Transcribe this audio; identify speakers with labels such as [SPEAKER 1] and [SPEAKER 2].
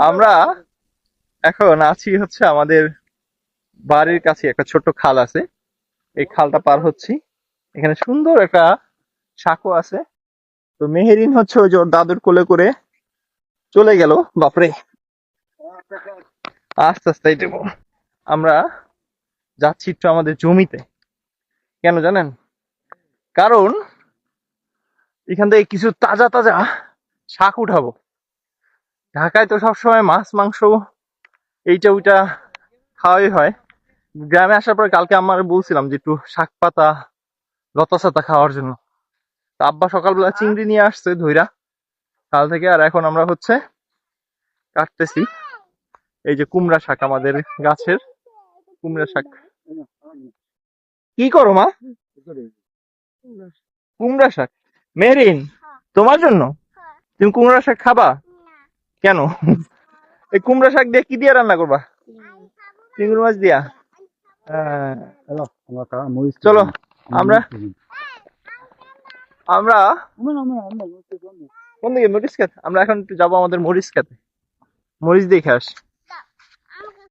[SPEAKER 1] আমরা এখন আছি হচ্ছে আমাদের বাড়ির কাছে একটা ছোট্ট খাল আছে, এই খালটা পার হচ্ছি। এখানে সুন্দর একটা সাঁকো আছে। তো মেহেরিন হচ্ছে ওই যে ওর দাদুর কোলে করে চলে গেল। বাপরে, আস্তে আস্তে এই যাবো। আমরা যাচ্ছি একটু আমাদের জমিতে। কেন জানেন? কারণ এখান থেকে কিছু তাজা তাজা শাক উঠাবো। ঢাকায় তো সবসময় মাছ মাংস এইটা ওইটা খাওয়াই হয়। গ্রামে আসার পরে কালকে আমার বলছিলাম যে একটু শাক পাতা লতা সাতা খাওয়ার জন্য। তা আব্বা সকালবেলা চিংড়ি নিয়ে আসছে ধইরা কাল থেকে। আর এখন আমরা হচ্ছে কাটতেছি এই যে কুমড়া শাক, আমাদের গাছের কুমড়া শাক। কি করো মা? কুমড়া শাক? মেরিন, তোমার জন্য? তুমি কুমড়া শাক খাবা? কেন? এই কুমড়া শাক দিয়ে কি দিয়ে রান্না করবা? চিংড়ি মাছ দিয়া? হ্যাঁ, চলো আমরা আমরা কোন দিকে? মরিচ খেত? আমরা এখন একটু যাবো আমাদের মরিচ খেতে, মরিচ দেখে আসি।